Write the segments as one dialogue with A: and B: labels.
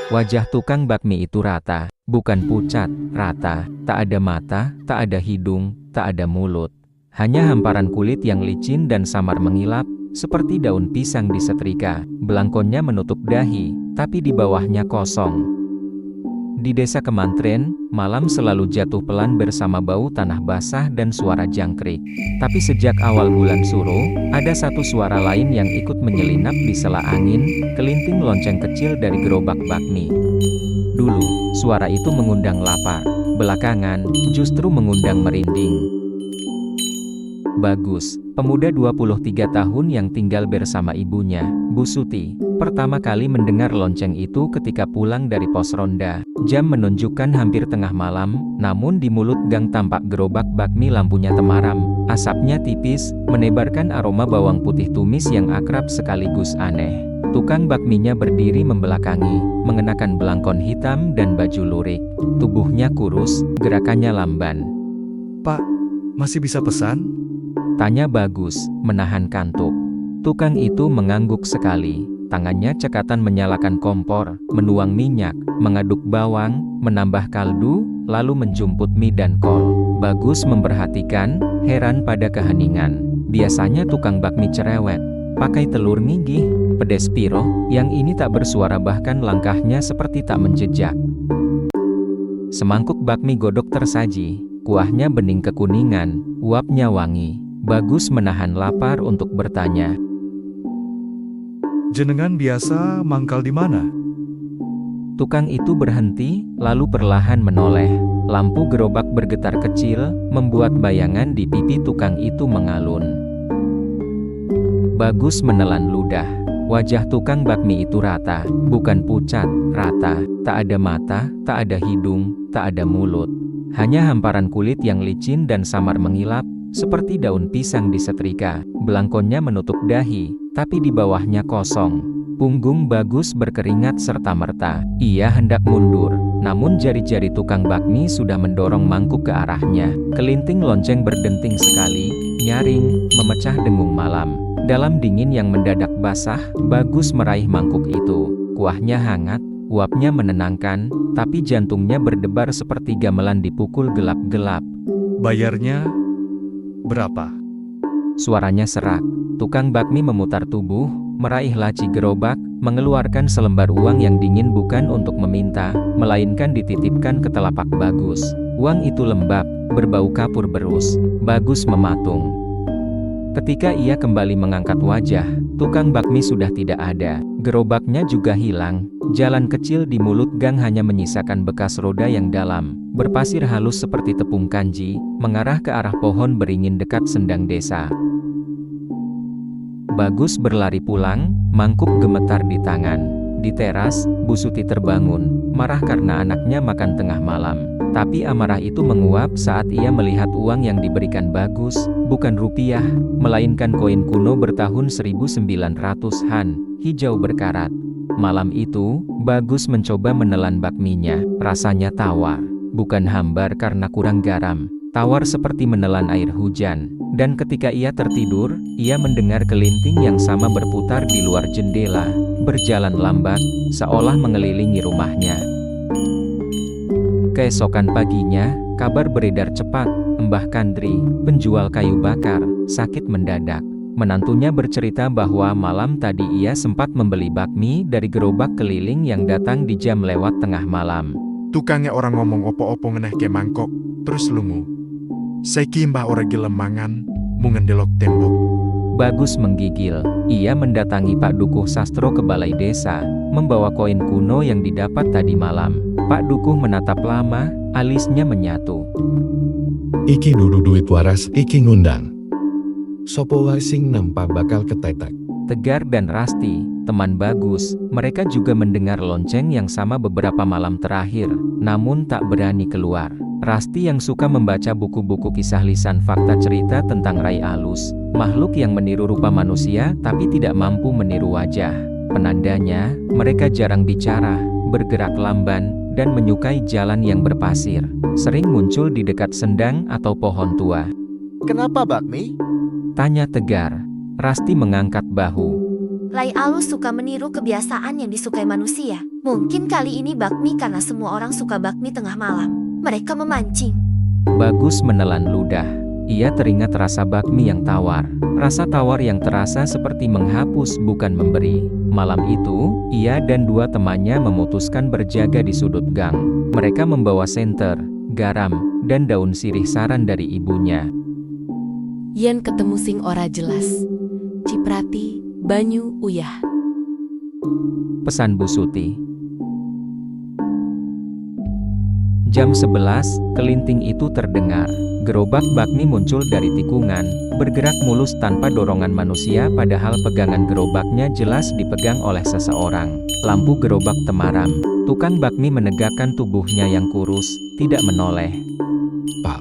A: Wajah tukang bakmi itu rata, bukan pucat, rata, tak ada mata, tak ada hidung, tak ada mulut. Hanya hamparan kulit yang licin dan samar mengilap, seperti daun pisang disetrika. Belangkonnya menutup dahi, tapi di bawahnya kosong. Di desa Kemantren, malam selalu jatuh pelan bersama bau tanah basah dan suara jangkrik. Tapi sejak awal bulan Suro, ada satu suara lain yang ikut menyelinap di sela angin, kelinting lonceng kecil dari gerobak bakmi. Dulu, suara itu mengundang lapar. Belakangan, justru mengundang merinding. Bagus, pemuda 23 tahun yang tinggal bersama ibunya, Bu Suti, pertama kali mendengar lonceng itu ketika pulang dari pos ronda. Jam menunjukkan hampir tengah malam, namun di mulut gang tampak gerobak bakmi lampunya temaram. Asapnya tipis, menebarkan aroma bawang putih tumis yang akrab sekaligus aneh. Tukang bakminya berdiri membelakangi, mengenakan belangkon hitam dan baju lurik. Tubuhnya kurus, gerakannya lamban.
B: Pak, masih bisa pesan?
A: Tanya Bagus, menahan kantuk. Tukang itu mengangguk sekali. Tangannya cekatan menyalakan kompor, menuang minyak, mengaduk bawang, menambah kaldu, lalu menjumput mie dan kol. Bagus memperhatikan, heran pada keheningan. Biasanya tukang bakmi cerewet, pakai telur nggih, pedes piro, yang ini tak bersuara bahkan langkahnya seperti tak menjejak. Semangkuk bakmi godok tersaji, kuahnya bening kekuningan, uapnya wangi. Bagus menahan lapar untuk bertanya.
B: Jenengan biasa mangkal di mana?
A: Tukang itu berhenti, lalu perlahan menoleh. Lampu gerobak bergetar kecil, membuat bayangan di pipi tukang itu mengalun. Bagus menelan ludah. Wajah tukang bakmi itu rata, bukan pucat, rata, tak ada mata, tak ada hidung, tak ada mulut. Hanya hamparan kulit yang licin dan samar mengilap, seperti daun pisang disetrika. Belangkonnya menutup dahi, tapi di bawahnya kosong. Punggung Bagus berkeringat serta-merta. Ia hendak mundur, namun jari-jari tukang bakmi sudah mendorong mangkuk ke arahnya. Kelinting lonceng berdenting sekali, nyaring, memecah dengung malam. Dalam dingin yang mendadak basah, Bagus meraih mangkuk itu. Kuahnya hangat, uapnya menenangkan, tapi jantungnya berdebar seperti gamelan dipukul gelap-gelap.
B: Bayarnya berapa?
A: Suaranya serak. Tukang bakmi memutar tubuh, meraih laci gerobak, mengeluarkan selembar uang yang dingin bukan untuk meminta, melainkan dititipkan ke telapak Bagus. Uang itu lembab, berbau kapur berus. Bagus mematung. Ketika ia kembali mengangkat wajah, tukang bakmi sudah tidak ada. Gerobaknya juga hilang. Jalan kecil di mulut gang hanya menyisakan bekas roda yang dalam, berpasir halus seperti tepung kanji, mengarah ke arah pohon beringin dekat sendang desa. Bagus berlari pulang, mangkuk gemetar di tangan. Di teras, Bu Suti terbangun, marah karena anaknya makan tengah malam. Tapi amarah itu menguap saat ia melihat uang yang diberikan Bagus, bukan rupiah, melainkan koin kuno bertahun 1900-an, hijau berkarat. Malam itu, Bagus mencoba menelan bakminya, rasanya tawar, bukan hambar karena kurang garam, tawar seperti menelan air hujan. Dan ketika ia tertidur, ia mendengar kelinting yang sama berputar di luar jendela, berjalan lambat, seolah mengelilingi rumahnya. Keesokan paginya, kabar beredar cepat, Mbah Kandri, penjual kayu bakar, sakit mendadak. Menantunya bercerita bahwa malam tadi ia sempat membeli bakmi dari gerobak keliling yang datang di jam lewat tengah malam.
C: Tukangnya orang ngomong opo-opo ngeneh ke mangkok, terus lungu. Saiki mbah ora gelem mangan, mung ngendelok tembok.
A: Bagus menggigil. Ia mendatangi Pak Dukuh Sastro ke balai desa, membawa koin kuno yang didapat tadi malam. Pak Dukuh menatap lama, alisnya menyatu.
D: Iki dudu duit waras, iki ngundang. Sopo wae sing nampa bakal ketetek.
A: Tegar dan Rasti, teman Bagus, mereka juga mendengar lonceng yang sama beberapa malam terakhir, namun tak berani keluar. Rasti yang suka membaca buku-buku kisah lisan fakta cerita tentang Rai Alus, makhluk yang meniru rupa manusia tapi tidak mampu meniru wajah. Penandanya, mereka jarang bicara, bergerak lamban, dan menyukai jalan yang berpasir. Sering muncul di dekat sendang atau pohon tua.
E: Kenapa bakmi?
A: Tanya Tegar. Rasti mengangkat bahu.
F: Rai Alus suka meniru kebiasaan yang disukai manusia.
E: Mungkin kali ini bakmi karena semua orang suka bakmi tengah malam. Mereka memancing.
A: Bagus menelan ludah. Ia teringat rasa bakmi yang tawar. Rasa tawar yang terasa seperti menghapus bukan memberi. Malam itu, ia dan dua temannya memutuskan berjaga di sudut gang. Mereka membawa senter, garam, dan daun sirih saran dari ibunya.
F: Yen ketemu sing ora jelas. Ciprati, banyu uyah.
A: Pesan Bu Suti. Jam 11, kelinting itu terdengar. Gerobak bakmi muncul dari tikungan, bergerak mulus tanpa dorongan manusia padahal pegangan gerobaknya jelas dipegang oleh seseorang. Lampu gerobak temaram. Tukang bakmi menegakkan tubuhnya yang kurus, tidak menoleh.
D: Pak,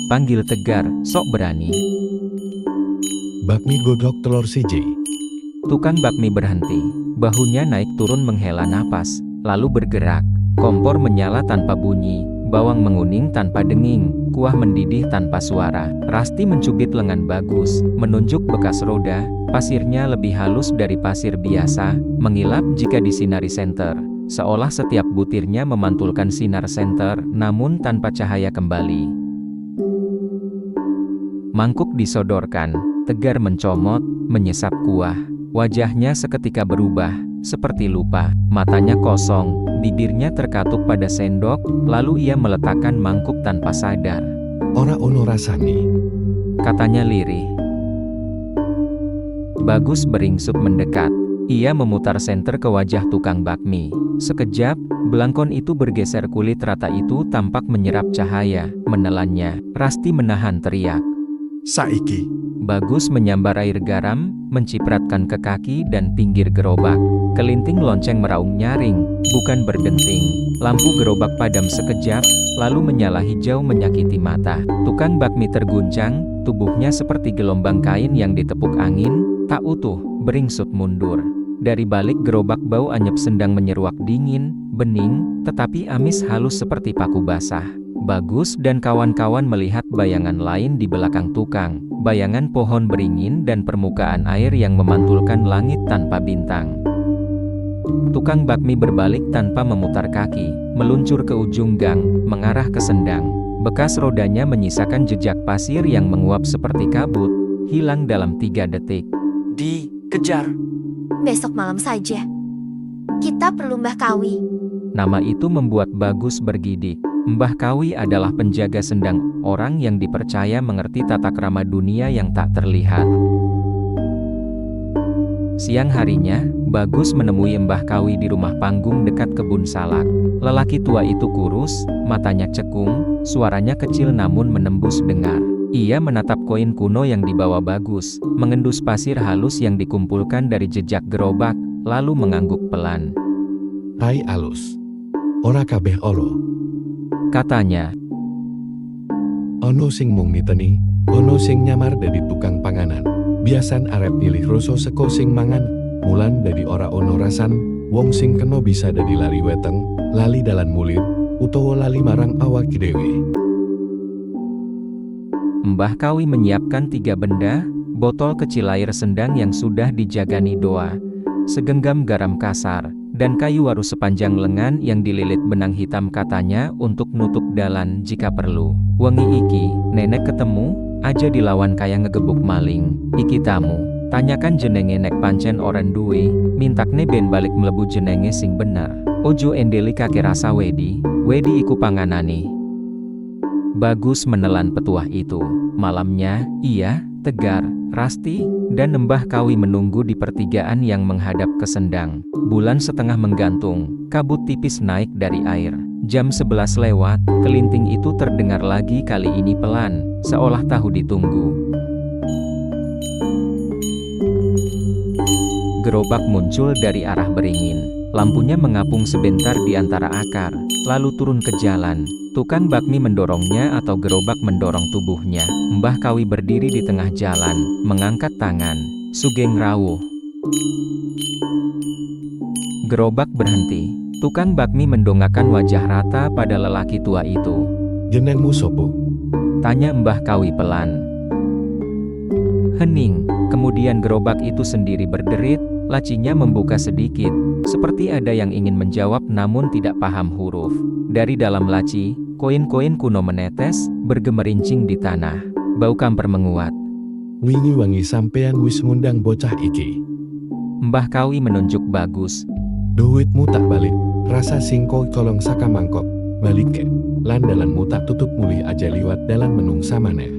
A: Panggil tegar, sok berani.
D: bakmi godok telur siji.
A: Tukang bakmi berhenti. Bahunya naik turun menghela napas, lalu bergerak. Kompor menyala tanpa bunyi, bawang menguning tanpa denging, kuah mendidih tanpa suara. Rasti mencubit lengan Bagus, menunjuk bekas roda. Pasirnya lebih halus dari pasir biasa, mengilap jika disinari senter. Seolah setiap butirnya memantulkan sinar senter, namun tanpa cahaya kembali. Mangkuk disodorkan, Tegar mencomot, menyesap kuah. Wajahnya seketika berubah, seperti lupa. Matanya kosong, bibirnya terkatuk pada sendok, lalu ia meletakkan mangkuk tanpa sadar.
D: Ora ono rasani.
A: Katanya lirih. Bagus beringsut mendekat. Ia memutar senter ke wajah tukang bakmi. Sekejap, belangkon itu bergeser, kulit rata itu tampak menyerap cahaya, menelannya. Rasti menahan teriak.
C: Saiki,
A: Bagus menyambar air garam, mencipratkan ke kaki dan pinggir gerobak. Kelinting lonceng meraung nyaring, bukan berdenting. Lampu gerobak padam sekejap, lalu menyala hijau menyakiti mata. Tukang bakmi terguncang, tubuhnya seperti gelombang kain yang ditepuk angin, tak utuh, beringsut mundur. Dari balik gerobak bau anyep sedang menyeruak dingin, bening, tetapi amis halus seperti paku basah. Bagus dan kawan-kawan melihat bayangan lain di belakang tukang, bayangan pohon beringin dan permukaan air yang memantulkan langit tanpa bintang. Tukang bakmi berbalik tanpa memutar kaki, meluncur ke ujung gang, mengarah ke sendang. Bekas rodanya menyisakan jejak pasir yang menguap seperti kabut, hilang dalam 3 detik.
G: Dikejar.
E: Besok malam saja. Kita perlu Mbah Kawi.
A: Nama itu membuat Bagus bergidik. Mbah Kawi adalah penjaga sendang, orang yang dipercaya mengerti tata krama dunia yang tak terlihat. Siang harinya, Bagus menemui Mbah Kawi di rumah panggung dekat kebun salak. Lelaki tua itu kurus, matanya cekung, suaranya kecil namun menembus dengar. Ia menatap koin kuno yang dibawa Bagus, mengendus pasir halus yang dikumpulkan dari jejak gerobak, lalu mengangguk pelan.
D: Hai alus. Ora kabeh olo.
A: Katanya.
D: Ono sing mung niteni, ono sing nyamar dadi tukang panganan. Biasan arep pilih rasa seko sing mangan, mulan dadi ora ono rasan, wong sing kena bisa dadi lali weteng, lali dalan mulir, utawa lali marang awak dhewe.
A: Mbah Kawi menyiapkan 3 benda, botol kecil air sendang yang sudah dijagani doa, segenggam garam kasar, dan kayu waru sepanjang lengan yang dililit benang hitam, katanya untuk nutup dalan jika perlu. Wengi iki, nenek ketemu, aja dilawan kaya ngegebuk maling. Iki tamu, tanyakan jenenge nek pancen oren duwe, mintakne ben balik mlebu jenenge sing bener. Ojo endeli kake rasa wedi iku panganane. Bagus menelan petuah itu. Malamnya, ia, Tegar, Rasti, dan Mbah Kawi menunggu di pertigaan yang menghadap ke sendang. Bulan setengah menggantung, kabut tipis naik dari air. Jam 11 lewat, kelinting itu terdengar lagi, kali ini pelan, seolah tahu ditunggu. Gerobak muncul dari arah beringin. Lampunya mengapung sebentar di antara akar, lalu turun ke jalan. Tukang bakmi mendorongnya atau gerobak mendorong tubuhnya. Mbah Kawi berdiri di tengah jalan, mengangkat tangan. Sugeng rawuh. Gerobak berhenti. Tukang bakmi mendongakkan wajah rata pada lelaki tua itu.
D: Jenengmu sopo?
A: Tanya Mbah Kawi pelan. Hening. Kemudian gerobak itu sendiri berderit, lacinya membuka sedikit. Seperti ada yang ingin menjawab namun tidak paham huruf. Dari dalam laci, koin-koin kuno menetes, bergemerincing di tanah. Bau kamper menguat.
D: Wingi wangi sampean wis ngundang bocah iki.
A: Mbah Kawi menunjuk Bagus.
D: Duitmu tak balik, rasa singko kolong saka mangkok. Balik ke, lan dalanmu tak tutup mulih aja liwat dalan menung samane.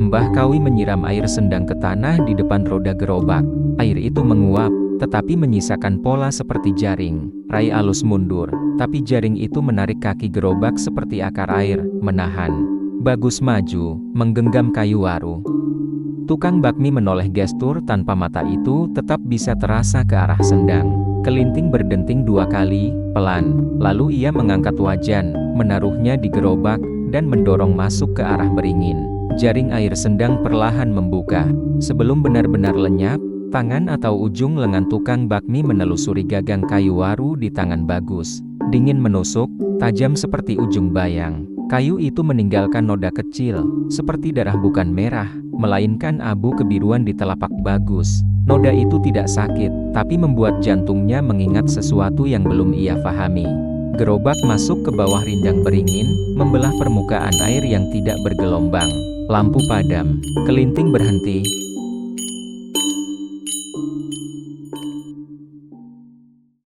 A: Mbah Kawi menyiram air sendang ke tanah di depan roda gerobak. Air itu menguap, tetapi menyisakan pola seperti jaring. Rai alus mundur, tapi jaring itu menarik kaki gerobak seperti akar air, menahan. Bagus maju, menggenggam kayu waru. Tukang bakmi menoleh, gestur tanpa mata itu tetap bisa terasa ke arah sendang. Kelinting berdenting 2 kali, pelan, lalu ia mengangkat wajan, menaruhnya di gerobak, dan mendorong masuk ke arah beringin. Jaring air sendang perlahan membuka. Sebelum benar-benar lenyap, tangan atau ujung lengan tukang bakmi menelusuri gagang kayu waru di tangan Bagus. Dingin menusuk, tajam seperti ujung bayang. Kayu itu meninggalkan noda kecil, seperti darah bukan merah, melainkan abu kebiruan di telapak Bagus. Noda itu tidak sakit, tapi membuat jantungnya mengingat sesuatu yang belum ia pahami. Gerobak masuk ke bawah rindang beringin, membelah permukaan air yang tidak bergelombang. Lampu padam, kelinting berhenti,